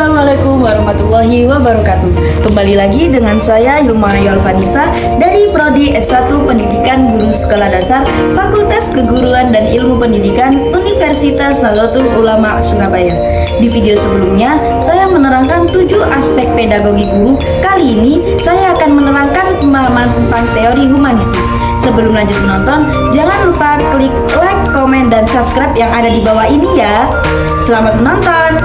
Assalamualaikum warahmatullahi wabarakatuh. Kembali lagi dengan saya Hilma Yolvanisa dari Prodi S1 Pendidikan Guru Sekolah Dasar Fakultas Keguruan dan Ilmu Pendidikan Universitas Nahdlatul Ulama Surabaya. Di video sebelumnya saya menerangkan 7 aspek pedagogi guru. Kali ini saya akan menerangkan pemahaman tentang teori humanistik. Sebelum lanjut menonton, jangan lupa klik like, komen, dan subscribe yang ada di bawah ini ya. Selamat menonton.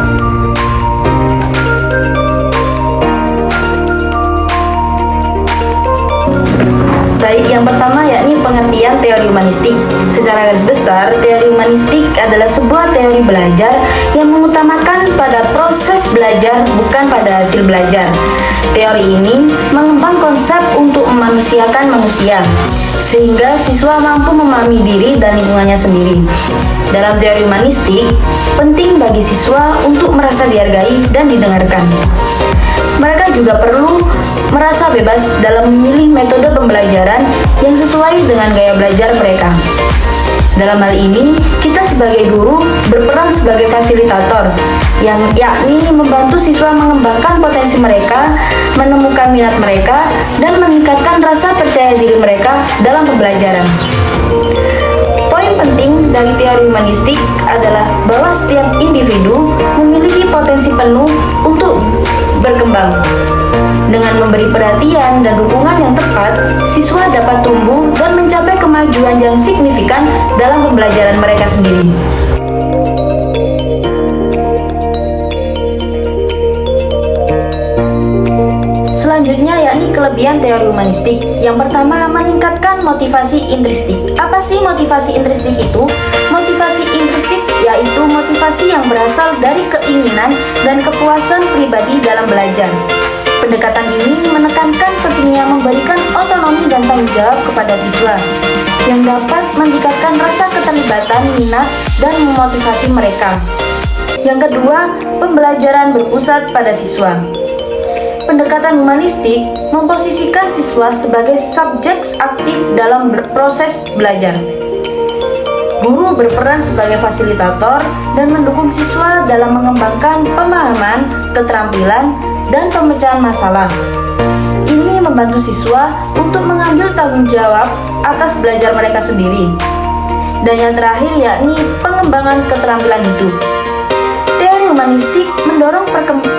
Baik, yang pertama yakni pengertian teori humanistik. Secara garis besar, teori humanistik adalah sebuah teori belajar yang mengutamakan pada proses belajar bukan pada hasil belajar. Teori ini mengembang konsep untuk memanusiakan manusia, sehingga siswa mampu memahami diri dan lingkungannya sendiri. Dalam teori humanistik, penting bagi siswa untuk merasa dihargai dan didengarkan. Mereka juga perlu merasa bebas dalam memilih metode pembelajaran yang sesuai dengan gaya belajar mereka. Dalam hal ini, kita sebagai guru berperan sebagai fasilitator, yang yakni membantu siswa mengembangkan potensi mereka, menemukan minat mereka, dan meningkatkan rasa percaya diri mereka dalam pembelajaran. Poin penting dari teori humanistik adalah bahwa setiap individu memiliki potensi penuh untuk berkembang. Dengan memberi perhatian dan dukungan yang tepat, siswa dapat tumbuh dan mencapai kemajuan yang signifikan dalam pembelajaran mereka sendiri. Selanjutnya yakni kelebihan teori humanistik. Yang pertama, meningkatkan motivasi intrinsik. Apa sih motivasi intrinsik itu? Motivasi intrinsik yaitu motivasi yang berasal dari keinginan dan kepuasan pribadi dalam belajar. Pendekatan ini menekankan pentingnya memberikan otonomi dan tanggung jawab kepada siswa, yang dapat meningkatkan rasa keterlibatan, minat, dan memotivasi mereka. Yang kedua, pembelajaran berpusat pada siswa. Pendekatan humanistik memposisikan siswa sebagai subjek aktif dalam proses belajar. Guru berperan sebagai fasilitator dan mendukung siswa dalam mengembangkan pemahaman, keterampilan, dan pemecahan masalah. Ini membantu siswa untuk mengambil tanggung jawab atas belajar mereka sendiri. Dan yang terakhir yakni pengembangan keterampilan hidup. Teori humanistik mendorong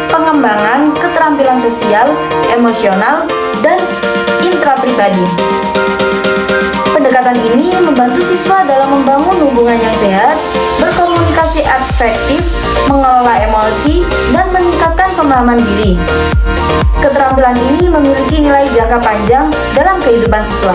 pengembangan keterampilan sosial, emosional, dan intrapribadi. Pendekatan ini membantu siswa dalam membangun hubungan yang sehat, berkomunikasi efektif, mengelola emosi, dan meningkatkan pemahaman diri. Keterampilan ini memiliki nilai jangka panjang dalam kehidupan siswa.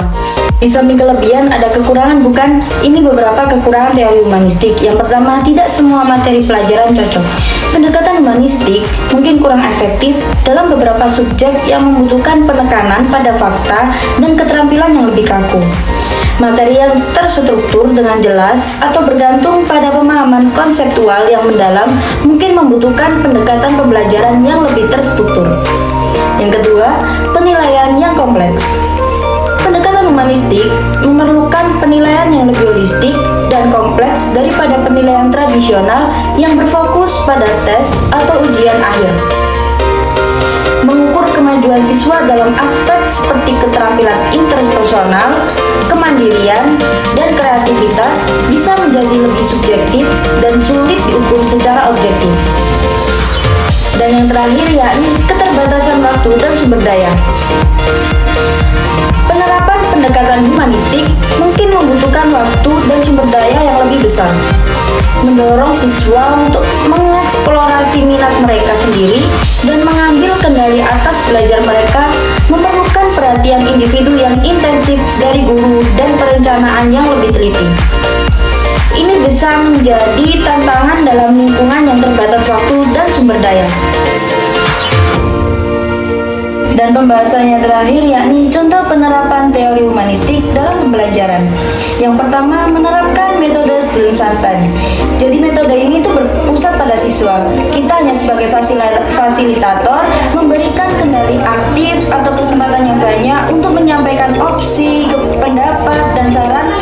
Di samping kelebihan ada kekurangan, bukan? Ini beberapa kekurangan teori humanistik. Yang pertama, tidak semua materi pelajaran cocok. Pendekatan humanistik mungkin kurang efektif dalam beberapa subjek yang membutuhkan penekanan pada fakta dan keterampilan yang lebih kaku. Materi yang terstruktur dengan jelas atau bergantung pada pemahaman konseptual yang mendalam mungkin membutuhkan pendekatan pembelajaran yang lebih terstruktur. Yang kedua, penilaian yang kompleks. Pendekatan humanistik memerlukan penilaian yang lebih holistik dan kompleks daripada penilaian tradisional yang berfokus pada tes atau ujian akhir. Mengukur kemajuan siswa dalam aspek seperti keterampilan interpersonal, kemandirian, dan kreativitas bisa menjadi lebih subjektif dan sulit diukur secara objektif. Dan yang terakhir yakni keterbatasan waktu dan sumber daya. Penerapan pendekatan humanistik mungkin membutuhkan waktu dan sumber daya yang lebih besar. Mendorong siswa untuk mengeksplorasi minat mereka sendiri dan mengambil kendali atas belajar mereka memerlukan perhatian individu yang intensif dari guru dan perencanaan yang lebih teliti. Ini bisa menjadi tantangan dalam lingkungan yang terbatas waktu dan sumber daya. Dan pembahasannya terakhir yakni contoh penerapan teori humanistik dalam pembelajaran. Yang pertama, menerapkan metode Schooling Santai. Jadi metode ini tuh berpusat pada siswa. Kita hanya sebagai fasilitator memberikan kendali aktif atau kesempatan yang banyak untuk menyampaikan opsi, pendapat, dan saran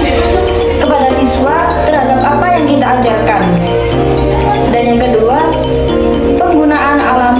kepada siswa terhadap apa yang kita ajarkan. Dan yang kedua, penggunaan alam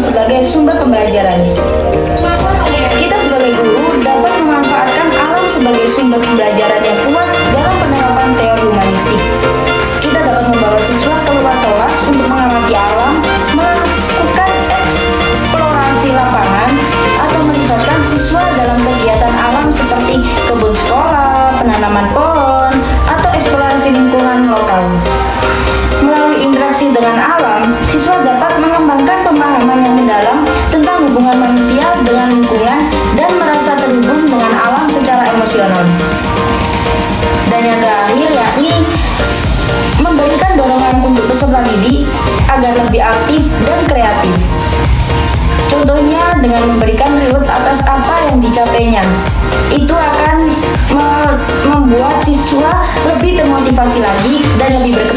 dengan memberikan reward atas apa yang dicapainya. Itu akan membuat siswa lebih termotivasi lagi dan lebih berkembang